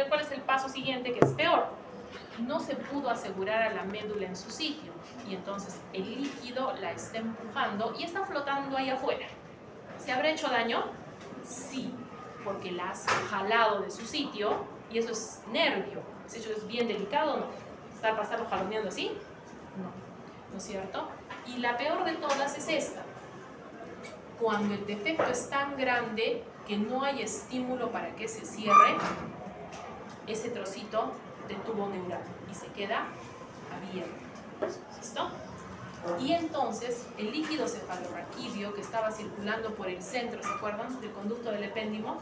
¿Cuál es el paso siguiente que es peor? No se pudo asegurar a la médula en su sitio y entonces el líquido la está empujando y está flotando ahí afuera. ¿Se habrá hecho daño? Sí, porque la has jalado de su sitio y eso es nervio. ¿Ese hecho es bien delicado o no? ¿Estarlo jaloneando así? No, ¿no es cierto? Y la peor de todas es esta. Cuando el defecto es tan grande que no hay estímulo para que se cierre ese trocito de tubo neural y se queda abierto. ¿Listo? Y entonces el líquido cefalorraquídeo que estaba circulando por el centro, ¿se acuerdan? Del conducto del epéndimo,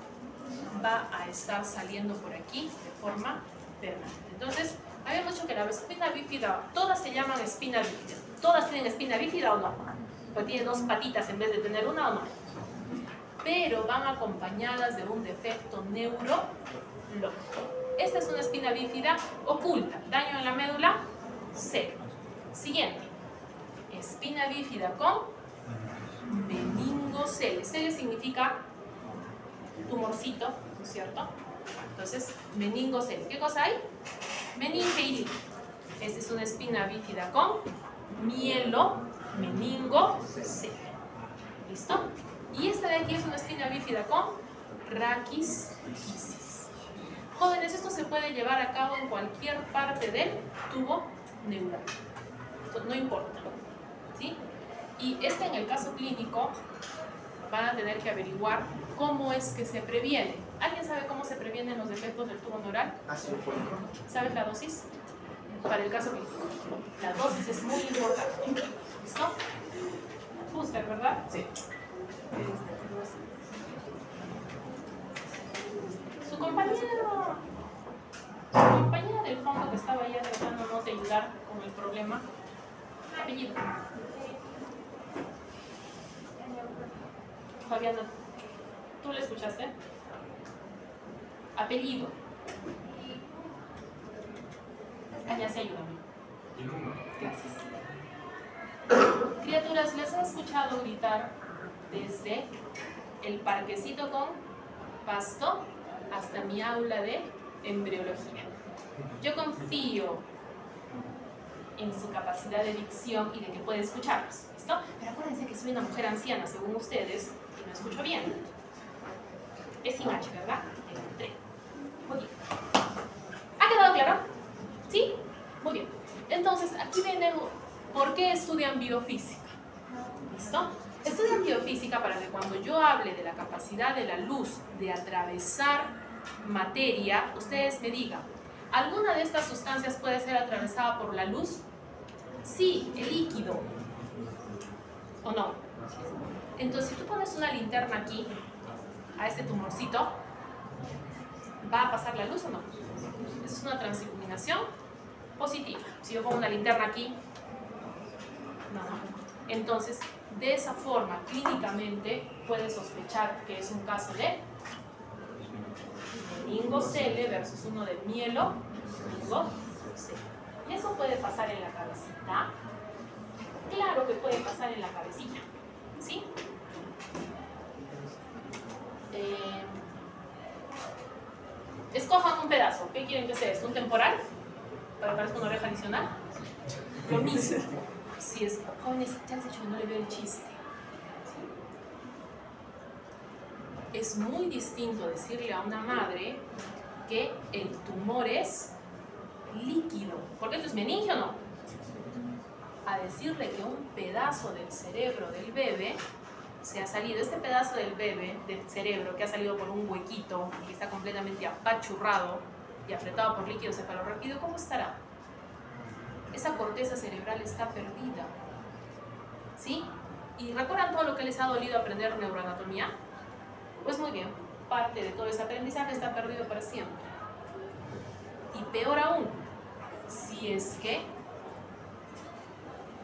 va a estar saliendo por aquí de forma permanente. Entonces, habíamos dicho que la espina bífida, todas se llaman espina bífida. ¿Todas tienen espina bífida o no? ¿O tienen dos patitas en vez de tener una o no? Pero van acompañadas de un defecto neurológico. Esta es una espina bífida oculta. Daño en la médula, cero. Siguiente. Espina bífida con meningocele. Cele significa tumorcito, ¿no es cierto? Entonces, meningocele. ¿Qué cosa hay? Meningeidil. Esta es una espina bífida con meningocele. ¿Listo? Y esta de aquí es una espina bífida con raquisis. Jóvenes, esto se puede llevar a cabo en cualquier parte del tubo neural. Esto no importa. ¿Sí? Y en el caso clínico van a tener que averiguar cómo es que se previene. ¿Alguien sabe cómo se previenen los defectos del tubo neural? ¿Sabes la dosis? Para el caso clínico. La dosis es muy importante. ¿Listo? Fuster, ¿verdad? Sí. Su compañera del fondo que estaba allá tratándonos de ayudar con el problema. Apellido. Fabiana, ¿tú le escuchaste? Apellido. Allá se ayúdame. Gracias. Criaturas, ¿les he escuchado gritar desde el parquecito con pasto hasta mi aula de embriología? Yo confío en su capacidad de dicción y de que puede escucharlos, ¿listo? Pero acuérdense que soy una mujer anciana, según ustedes, y no escucho bien. Es sin H, ¿verdad? Muy bien. ¿Ha quedado claro? ¿Sí? Muy bien. Entonces, aquí viene por qué estudian biofísica. ¿Listo? Estudian biofísica para que cuando yo hable de la capacidad de la luz de atravesar materia, ustedes me digan, ¿alguna de estas sustancias puede ser atravesada por la luz? Sí, el líquido. ¿O no? Entonces, si tú pones una linterna aquí, a este tumorcito, ¿va a pasar la luz o no? Esa es una transiluminación positiva. Si yo pongo una linterna aquí, no. Entonces, de esa forma, clínicamente, puedes sospechar que es un caso de meningocele versus uno de meningocele. ¿Y eso puede pasar en la cabecita? Claro que puede pasar en la cabecita. ¿Sí? Escojan un pedazo. ¿Qué quieren que sea esto? ¿Un temporal? ¿Para que parezca una oreja adicional? Lo mismo. Si es jóvenes, ya les he dicho que no le veo el chiste. ¿Sí? Es muy distinto decirle a una madre que el tumor es líquido, porque esto es meningio o no, a decirle que un pedazo del cerebro del bebé se ha salido. Este pedazo del bebé, del cerebro, que ha salido por un huequito y que está completamente apachurrado y apretado por líquido cefalorraquídeo, ¿cómo estará? Esa corteza cerebral está perdida. ¿Sí? ¿Y recuerdan todo lo que les ha dolido aprender neuroanatomía? Pues muy bien, parte de todo ese aprendizaje está perdido para siempre. Y peor aún, si es que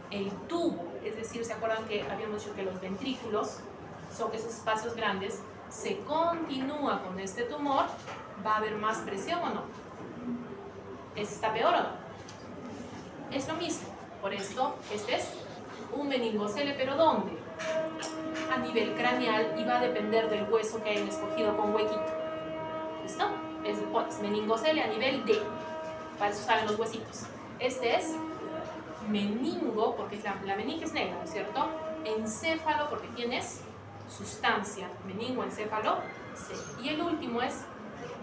el tubo, es decir, ¿se acuerdan que habíamos dicho que los ventrículos son esos espacios grandes? Se continúa con este tumor, ¿va a haber más presión o no? ¿Está peor o no? Es lo mismo. Por esto, este es un meningocele, ¿pero dónde? A nivel craneal, y va a depender del hueso que hayan escogido con huequito. ¿Listo? pones meningocele a nivel D. Para eso salen los huesitos. Este es meningo, porque la meninge es negra, ¿no es cierto? Encéfalo, porque tienes sustancia. Meningoencéfalo C. Y el último es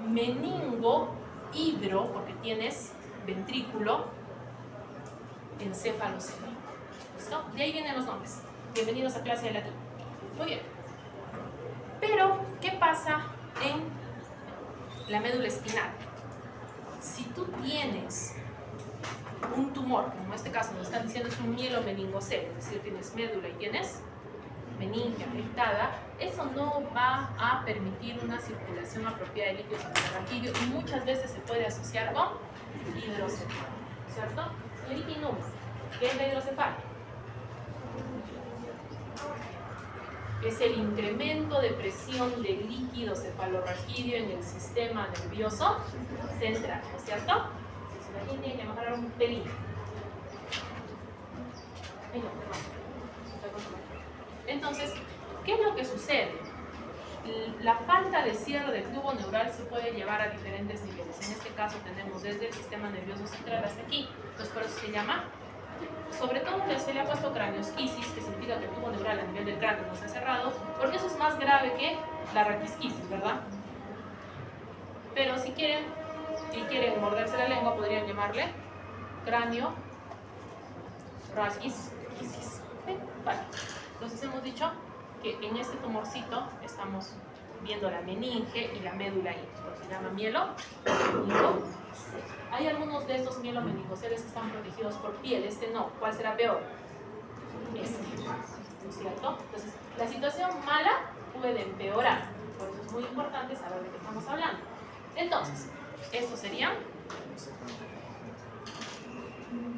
meningo hidro, porque tienes ventrículo encéfalo C. ¿Listo? De ahí vienen los nombres. Bienvenidos a clase de latín. Muy bien. Pero, ¿qué pasa en la médula espinal? Si tú tienes un tumor, como en este caso nos están diciendo es un mielomeningocele, es decir, tienes médula y tienes meninge afectada, eso no va a permitir una circulación apropiada de líquidos suprarraquídeo y muchas veces se puede asociar con hidrocefalia, ¿cierto? Y el INUM, ¿qué es la hidrocefalia? Es el incremento de presión del líquido cefalorraquídeo en el sistema nervioso central, ¿no es cierto? Si aquí tiene que mejorar un pelín. Entonces, ¿qué es lo que sucede? La falta de cierre del tubo neural se puede llevar a diferentes niveles. En este caso tenemos desde el sistema nervioso central hasta aquí. Entonces, por eso se llama, sobre todo se le ha puesto craniosquisis, que significa que el tubo neural a nivel del cráneo no se ha cerrado, porque eso es más grave que la raquisquisis, ¿verdad? Pero si quieren morderse la lengua, podrían llamarle cráneo raquisquisis. Vale. Entonces hemos dicho que en este tumorcito estamos viendo la meninge y la médula hidro, se llama mielomeningocele. Hay algunos de estos mielomeningoceles que están protegidos por piel, este no. ¿Cuál será peor? Este, ¿no es cierto? Entonces, la situación mala puede empeorar, por eso es muy importante saber de qué estamos hablando. Entonces, esto sería,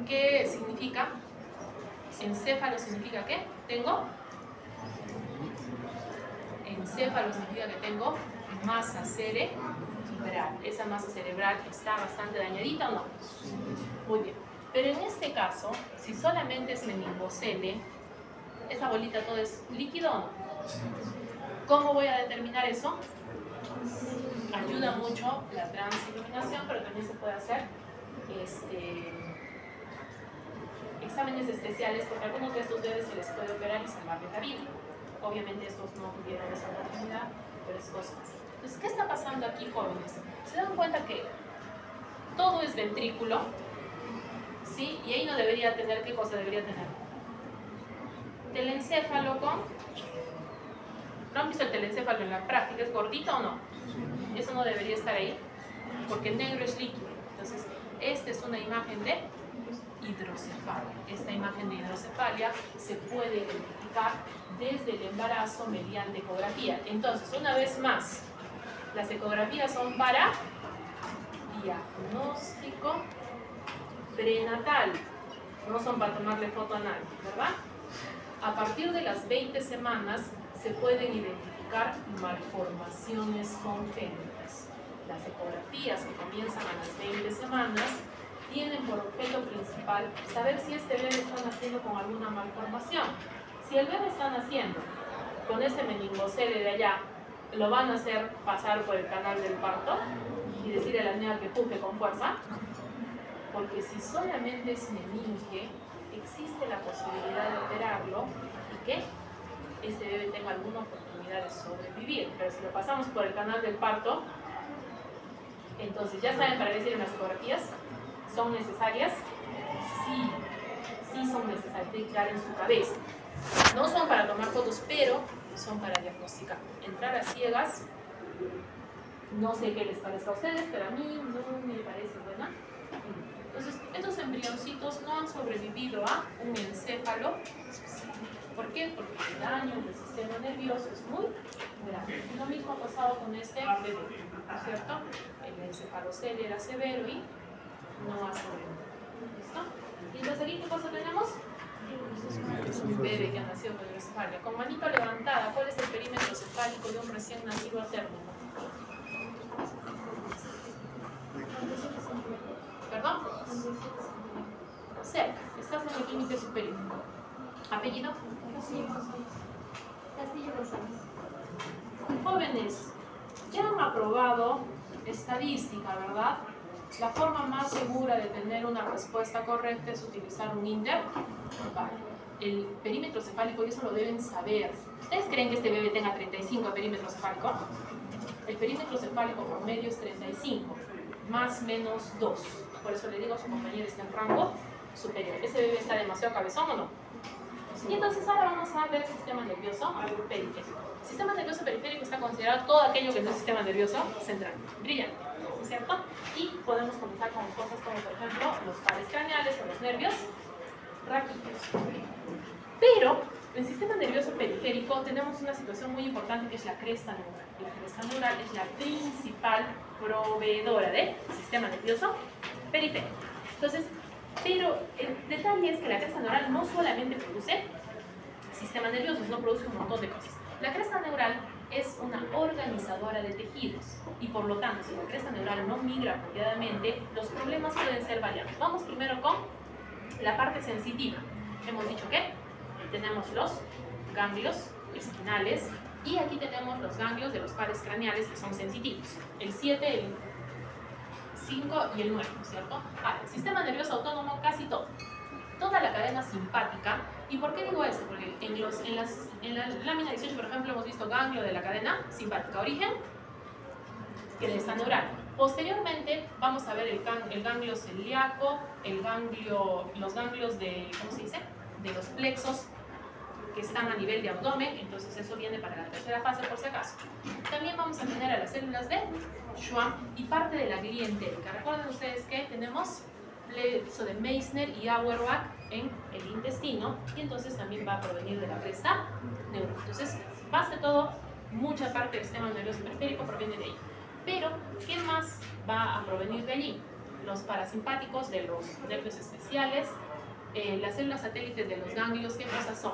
¿qué significa? Encéfalo significa ¿qué? Tengo encéfalo significa que tengo masa cerebral. ¿Esa masa cerebral está bastante dañadita o no? Muy bien. Pero en este caso, si solamente es meningocele, ¿esa bolita todo es líquido o no? ¿Cómo voy a determinar eso? Ayuda mucho la transiluminación, pero también se puede hacer exámenes especiales, porque a algunos de estos bebés se les puede operar y salvarles la vida. Obviamente estos no tuvieron esa oportunidad, pero es cosa así. Entonces, ¿qué está pasando aquí, jóvenes? ¿Se dan cuenta que todo es ventrículo? ¿Sí? Y ahí no debería tener, ¿qué cosa debería tener? Telencéfalo con... ¿No han visto el telencéfalo en la práctica? ¿Es gordito o no? Eso no debería estar ahí, porque el negro es líquido. Entonces, esta es una imagen de hidrocefalia. Esta imagen de hidrocefalia se puede identificar desde el embarazo mediante ecografía. Entonces, una vez más, las ecografías son para diagnóstico prenatal, no son para tomarle foto a nadie, ¿verdad? A partir de las 20 semanas se pueden identificar malformaciones congénitas. Las ecografías que comienzan a las 20 semanas tienen por objeto principal saber si este bebé está naciendo con alguna malformación. Si el bebé está naciendo con ese meningocele de allá, lo van a hacer pasar por el canal del parto y decirle a la niña que puje con fuerza, porque si solamente es meninge, existe la posibilidad de operarlo y que este bebé tenga alguna oportunidad de sobrevivir. Pero si lo pasamos por el canal del parto, entonces ya saben para qué sirven las ecografías. ¿Son necesarias? Sí son necesarias, hay que quedar en su cabeza. No son para tomar fotos, pero son para diagnosticar. Entrar a ciegas, no sé qué les parezca a ustedes, pero a mí no me parece buena. Entonces, estos embrioncitos no han sobrevivido a un encéfalo. ¿Por qué? Porque el daño del sistema nervioso es muy grande. Lo mismo ha pasado con este bebé, ¿no es cierto? El encefalocele era severo y no ha sobrevivido. ¿Listo? Y entonces aquí, ¿qué cosa tenemos? Un bebé que ha nacido con hidrocefalia. Con manito levantada, ¿cuál es el perímetro cefálico de un recién nacido a término? ¿Perdón? Cerca, estás en el límite superior. ¿Apellido? Castillo González. Jóvenes, Ya han aprobado estadística, ¿verdad? La forma más segura de tener una respuesta correcta es utilizar un INDER. Vale. El perímetro cefálico, y eso lo deben saber. ¿Ustedes creen que este bebé tenga 35 de perímetro cefálico? El perímetro cefálico promedio es 35, más menos 2. Por eso le digo a su compañero está en rango superior. ¿Ese bebé está demasiado cabezón o no? Y entonces ahora vamos a ver el sistema nervioso periférico. El sistema nervioso periférico está considerado todo aquello que no es sistema nervioso central. Brillante, ¿no es cierto? Y podemos comenzar con cosas como, por ejemplo, los pares craneales o los nervios raquídeos. Pero en el sistema nervioso periférico tenemos una situación muy importante que es la cresta neural. La cresta neural es la principal proveedora del sistema nervioso periférico. Entonces, pero el detalle es que la cresta neural no solamente produce sistemas nerviosos, no produce un montón de cosas. La cresta neural es una organizadora de tejidos y por lo tanto, si la cresta neural no migra apropiadamente, los problemas pueden ser variados. Vamos primero con la parte sensitiva. Hemos dicho que tenemos los ganglios espinales y aquí tenemos los ganglios de los pares craneales que son sensitivos. El 7, el 5 y el 9, ¿no es cierto? El sistema nervioso autónomo casi todo. Toda la cadena simpática. ¿Y por qué digo esto? Porque en la lámina 18, por ejemplo, hemos visto ganglio de la cadena simpática. Origen, cresta neural. Posteriormente vamos a ver el ganglio celíaco, los ganglios de, ¿cómo se dice? De los plexos que están a nivel de abdomen, entonces eso viene para la tercera fase por si acaso. También vamos a tener a las células de Schwann y parte de la glía entérica. Recuerden ustedes que tenemos plexo de Meissner y Auerbach en el intestino y entonces también va a provenir de la cresta neural. Entonces, más que todo, mucha parte del sistema nervioso periférico proviene de ahí. Pero, ¿qué más va a provenir de allí? Los parasimpáticos de los nervios especiales, las células satélites de los ganglios, ¿qué cosas son?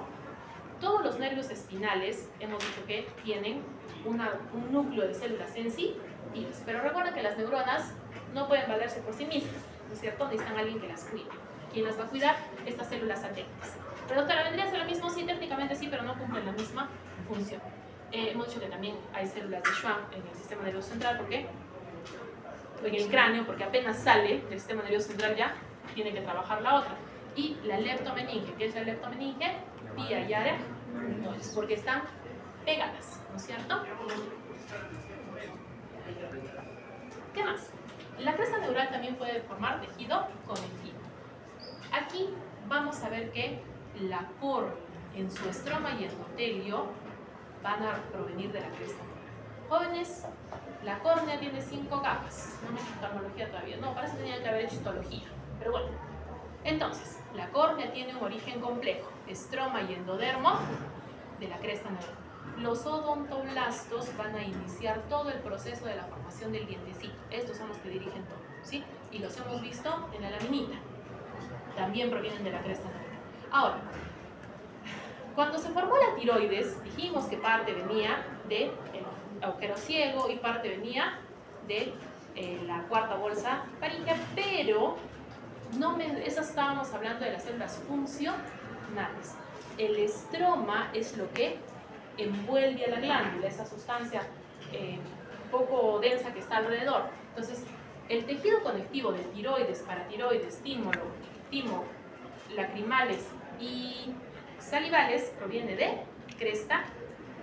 Todos los nervios espinales, hemos dicho que tienen un núcleo de células sensitivas, pero recuerden que las neuronas no pueden valerse por sí mismas, ¿no es cierto? Necesitan a alguien que las cuide. ¿Quién las va a cuidar? Estas células satélites. Pero doctora, ¿vendría a ser lo mismo? Sí, técnicamente sí, pero no cumplen la misma función. Hemos dicho que también hay células de Schwann en el sistema nervioso central, ¿por qué? En el cráneo, porque apenas sale del sistema nervioso central ya tiene que trabajar la otra. Y la leptomeninge, ¿qué es la leptomeninge? Pia y Are, no es porque están pegadas, ¿no es cierto? ¿Qué más? La cresta neural también puede formar tejido conectivo. Aquí vamos a ver que la córnea en su estroma y endotelio van a provenir de la cresta neural. Jóvenes, la córnea tiene 5 capas. No me he hecho oftalmología todavía. No, para eso tenía que haber hecho histología. Pero bueno. Entonces, la córnea tiene un origen complejo. Estroma y endodermo de la cresta neural. Los odontoblastos van a iniciar todo el proceso de la formación del dientecito. Estos son los que dirigen todo, ¿sí? Y los hemos visto en la laminita. También provienen de la cresta neural. Ahora, cuando se formó la tiroides, dijimos que parte venía del agujero ciego y parte venía de la cuarta bolsa faríngea, pero eso estábamos hablando de las células funcionales. El estroma es lo que envuelve a la glándula, esa sustancia poco densa que está alrededor. Entonces, el tejido conectivo de tiroides, paratiroides, timo, lacrimales y salivales proviene de cresta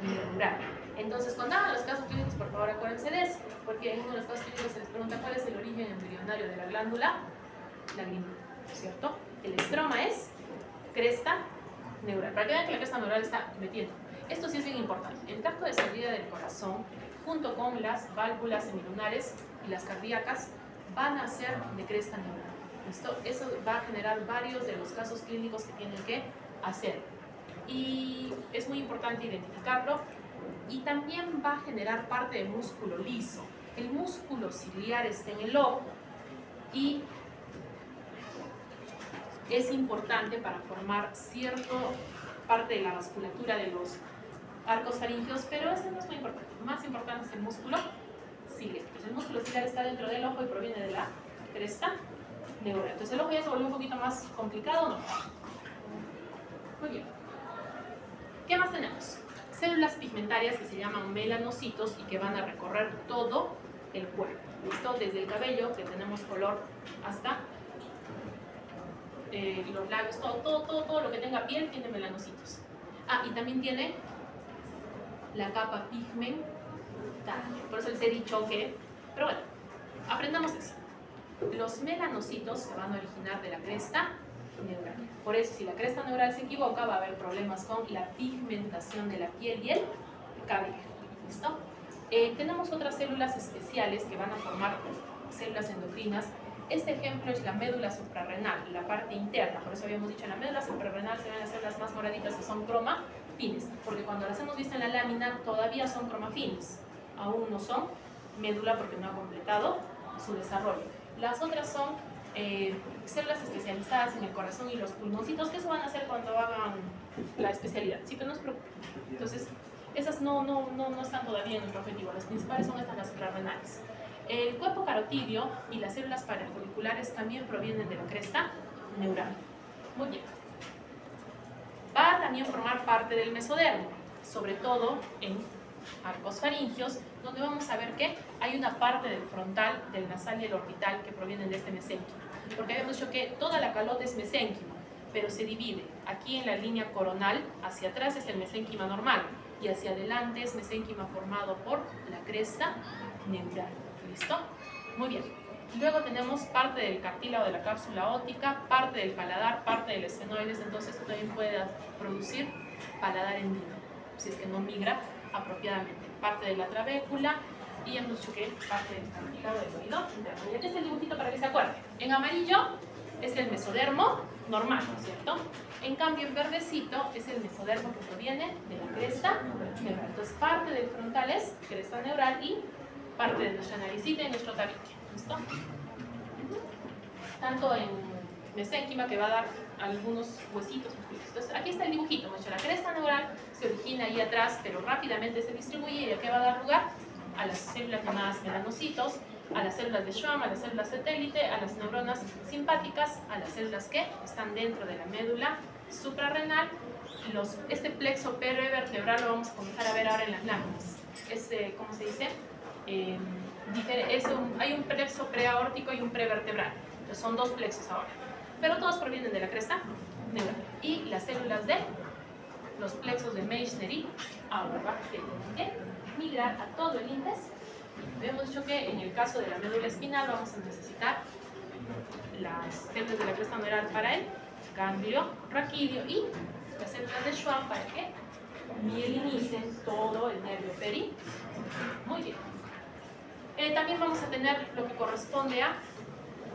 neural. Entonces, cuando hagan los casos clínicos, por favor acuérdense de eso, porque en uno de los casos clínicos se les pregunta cuál es el origen embrionario de la glándula lagrimal, ¿cierto? El estroma es cresta neural. Para que vean que la cresta neural está metiendo. Esto sí es bien importante. El tracto de salida del corazón, junto con las válvulas semilunares y las cardíacas, van a ser de cresta neural. Eso va a generar varios de los casos clínicos que tienen que hacer. Y es muy importante identificarlo. Y también va a generar parte de músculo liso. El músculo ciliar está en el ojo y es importante para formar cierta parte de la vasculatura de los arcos faríngeos, pero ese no es muy importante. Lo más importante es el músculo ciliar. Entonces, el músculo ciliar está dentro del ojo y proviene de la cresta neural. Entonces, el ojo ya se volvió un poquito más complicado, ¿no? Muy bien. ¿Qué más tenemos? células pigmentarias que se llaman melanocitos y que van a recorrer todo el cuerpo. ¿Listo? Desde el cabello, que tenemos color, hasta los labios, todo lo que tenga piel tiene melanocitos. Ah, y también tiene la capa pigmentaria. Por eso les he dicho que... Pero bueno, aprendamos eso. Los melanocitos se van a originar de la cresta neural. Por eso, si la cresta neural se equivoca, va a haber problemas con la pigmentación de la piel y el cabello. ¿Listo? Tenemos otras células especiales que van a formar células endocrinas. Este ejemplo es la médula suprarrenal, la parte interna. Por eso habíamos dicho, en la médula suprarrenal se ven las células más moraditas que son cromafines, porque cuando las hemos visto en la lámina todavía son cromafines. Aún no son médula porque no ha completado su desarrollo. Las otras son células especializadas en el corazón y los pulmoncitos, que eso van a hacer cuando hagan la especialidad. Sí, pero no se preocupen. Entonces, esas no están todavía en nuestro objetivo. Las principales son estas, las suprarrenales. El cuerpo carotidio y las células parafoliculares también provienen de la cresta neural. Muy bien. Va a también formar parte del mesodermo, sobre todo en arcos faringios, donde vamos a ver que hay una parte del frontal, del nasal y el orbital que provienen de este mesénquima. Porque habíamos dicho que toda la calota es mesénquima, pero se divide. Aquí en la línea coronal, hacia atrás es el mesénquima normal y hacia adelante es mesénquima formado por la cresta neural. ¿Listo? Muy bien. Luego tenemos parte del cartílago de la cápsula óptica, parte del paladar, parte del esfenoides, entonces esto también puede producir paladar hendido, si es que no migra apropiadamente. Parte de la trabécula y hemos dicho que parte del cartílago del oído interno. Y aquí está el dibujito para que se acuerden. En amarillo es el mesodermo normal, ¿no es cierto? En cambio, en verdecito es el mesodermo que proviene de la cresta neural. Entonces, parte del frontal es cresta neural y parte de nuestra naricita y nuestro tabique. ¿Listo? Tanto en mesénquima, que va a dar algunos huesitos. Entonces, aquí está el dibujito. La cresta neural se origina ahí atrás, pero rápidamente se distribuye. ¿Y a qué va a dar lugar? A las células llamadas melanocitos, a las células de Schwann, a las células satélite, a las neuronas simpáticas, a las células que están dentro de la médula suprarrenal. Este plexo prevertebral lo vamos a comenzar a ver ahora en las láminas. ¿Cómo se dice? Hay un plexo preaórtico y un prevertebral. Entonces son dos plexos ahora. Pero todos provienen de la cresta neural. Y las células de los plexos de Meissner y Auerbach tienen que migrar a todo el índice. Habíamos dicho que en el caso de la médula espinal vamos a necesitar las células de la cresta neural para el ganglio raquídeo y las células de Schwann para que mielinicen todo el nervio periférico. Muy bien. También vamos a tener lo que corresponde a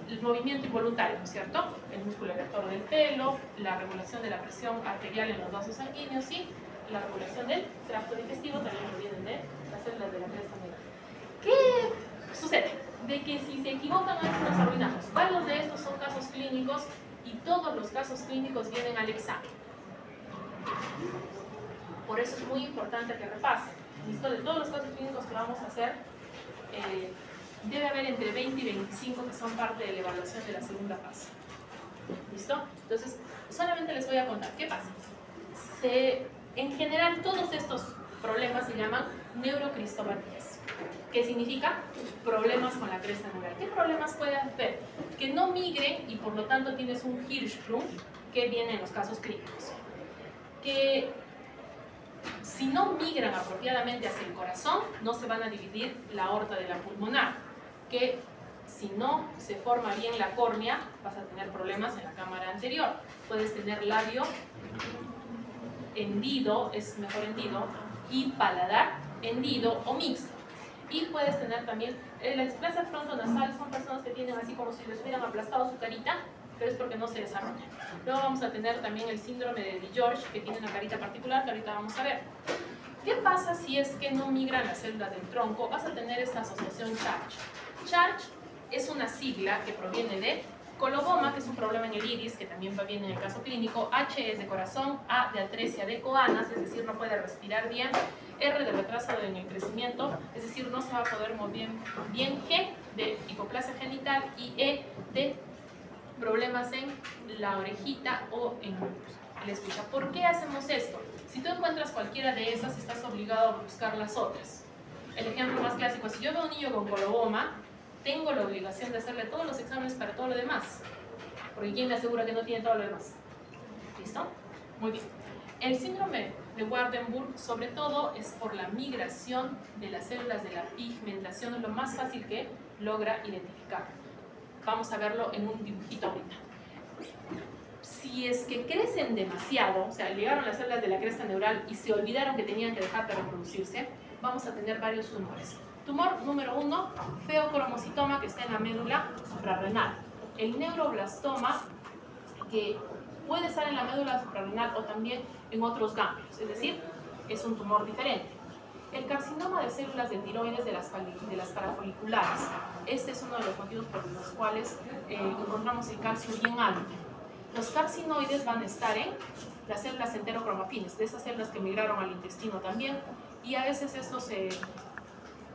el movimiento involuntario, ¿no es cierto? El músculo erector del pelo, la regulación de la presión arterial en los vasos sanguíneos y la regulación del tracto digestivo también provienen de las células de la cresta neural. ¿Qué sucede? De que si se equivocan a veces nos arruinamos. Varios de estos son casos clínicos y todos los casos clínicos vienen al examen. Por eso es muy importante que repasen. ¿Listo? De todos los casos clínicos que vamos a hacer, debe haber entre 20 y 25 que son parte de la evaluación de la segunda fase. ¿Listo? Entonces, solamente les voy a contar. ¿Qué pasa? En general, todos estos problemas se llaman neurocristopatías. ¿Qué significa? Problemas con la cresta neural. ¿Qué problemas puede haber? Que no migren y por lo tanto tienes un Hirschsprung que viene en los casos clínicos. Que si no migran apropiadamente hacia el corazón, no se van a dividir la aorta de la pulmonar. Que si no se forma bien la córnea, vas a tener problemas en la cámara anterior. Puedes tener labio hendido, es mejor hendido, y paladar hendido o mixto. Y puedes tener también, la displasia frontonasal son personas que tienen así como si les hubieran aplastado su carita, pero es porque no se desarrolla. Luego vamos a tener también el síndrome de DiGeorge, que tiene una carita particular, que ahorita vamos a ver. ¿Qué pasa si es que no migran las células del tronco? Vas a tener esta asociación CHARCH. CHARCH es una sigla que proviene de coloboma, que es un problema en el iris, que también va bien en el caso clínico. H es de corazón, A de atresia de coanas, es decir, no puede respirar bien. R de retraso en el crecimiento, es decir, no se va a poder mover bien. G de hipoplasia genital y E de problemas en la orejita o en la escucha. ¿Por qué hacemos esto? Si tú encuentras cualquiera de esas, estás obligado a buscar las otras. El ejemplo más clásico es, si yo veo a un niño con coloboma, tengo la obligación de hacerle todos los exámenes para todo lo demás. Porque ¿quién me asegura que no tiene todo lo demás? ¿Listo? Muy bien. El síndrome de Waardenburg, sobre todo, es por la migración de las células de la pigmentación, es lo más fácil que logra identificar. Vamos a verlo en un dibujito ahorita. Si es que crecen demasiado, o sea, llegaron las células de la cresta neural y se olvidaron que tenían que dejar de reproducirse, vamos a tener varios tumores. Tumor número 1, feocromocitoma, que está en la médula suprarrenal. El neuroblastoma, que puede estar en la médula suprarrenal o también en otros ganglios, es decir, es un tumor diferente. El carcinoma de células de tiroides de las parafoliculares. Este es uno de los motivos por los cuales encontramos el calcio bien alto. Los carcinoides van a estar en las células enterocromafines, de esas células que migraron al intestino también, y a veces estos se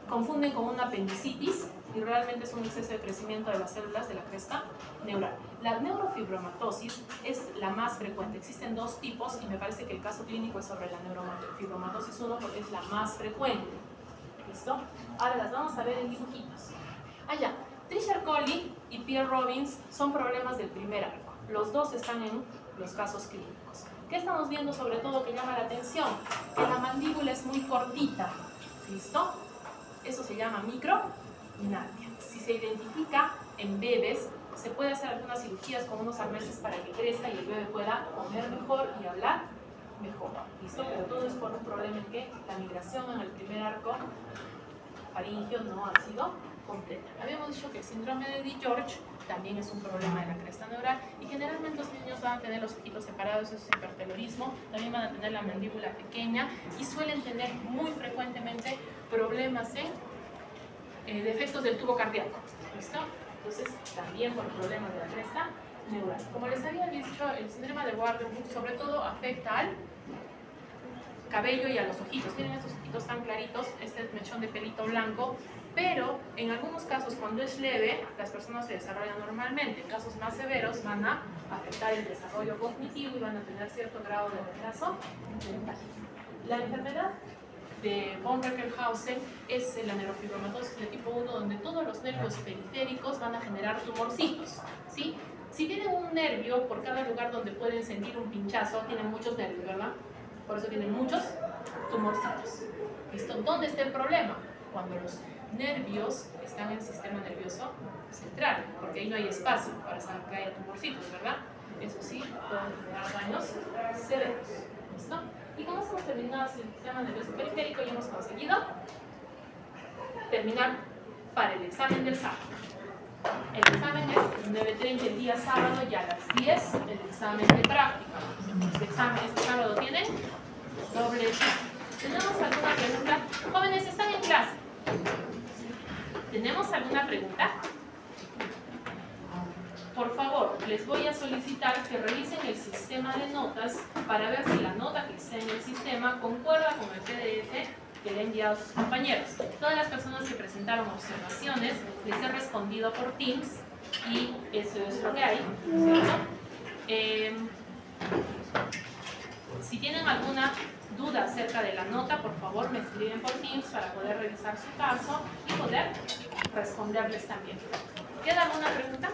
confunden con una apendicitis y realmente es un exceso de crecimiento de las células de la cresta neural. La neurofibromatosis es la más frecuente. Existen dos tipos y me parece que el caso clínico es sobre la neurofibromatosis 1 porque es la más frecuente. ¿Listo? Ahora las vamos a ver en dibujitos. Allá, Treacher-Colley y Pierre-Robins son problemas del primer arco. Los dos están en los casos clínicos. ¿Qué estamos viendo sobre todo que llama la atención? Que la mandíbula es muy cortita. ¿Listo? Eso se llama micronatria. Si se identifica en bebés, se puede hacer algunas cirugías con unos arneses para que crezca y el bebé pueda comer mejor y hablar mejor. ¿Listo? Pero todo es por un problema en que la migración en el primer arco faríngeo no ha sido completa. Habíamos dicho que el síndrome de DiGeorge también es un problema de la cresta neural y generalmente los niños van a tener los ojitos separados, eso es hipertelorismo, también van a tener la mandíbula pequeña y suelen tener muy frecuentemente problemas en defectos del tubo cardíaco. ¿Listo? Entonces, también por problemas de la cresta neural. Como les había dicho, el síndrome de Waardenburg sobre todo afecta al cabello y a los ojitos. Miren estos ojitos tan claritos, este mechón de pelito blanco, pero en algunos casos cuando es leve, las personas se desarrollan normalmente. En casos más severos van a afectar el desarrollo cognitivo y van a tener cierto grado de retraso mental. La enfermedad de von Recklinghausen es la neurofibromatosis de tipo 1, donde todos los nervios periféricos van a generar tumorcitos, ¿sí? Si tienen un nervio por cada lugar donde pueden sentir un pinchazo, tienen muchos nervios, ¿verdad? Por eso tienen muchos tumorcitos. ¿Listo? ¿Dónde está el problema? Cuando los nervios están en el sistema nervioso central, porque ahí no hay espacio para que haya tumorcitos, ¿verdad? Eso sí, pueden generar daños severos. ¿Listo? Y como hemos terminado el sistema nervioso periférico, ya hemos conseguido terminar para el examen del sábado. El examen es 9:30 el día sábado y a las 10 el examen de práctica. Este sábado tiene doble examen. ¿Tenemos alguna pregunta? Jóvenes, están en clase. ¿Tenemos alguna pregunta? Por favor, les voy a solicitar que revisen el sistema de notas para ver si la nota que está en el sistema concuerda con el PDF que le he enviado a sus compañeros. Todas las personas que presentaron observaciones les he respondido por Teams y eso es lo que hay, ¿cierto? Si tienen alguna duda acerca de la nota, por favor me escriben por Teams para poder revisar su caso y poder responderles también. ¿Queda alguna pregunta?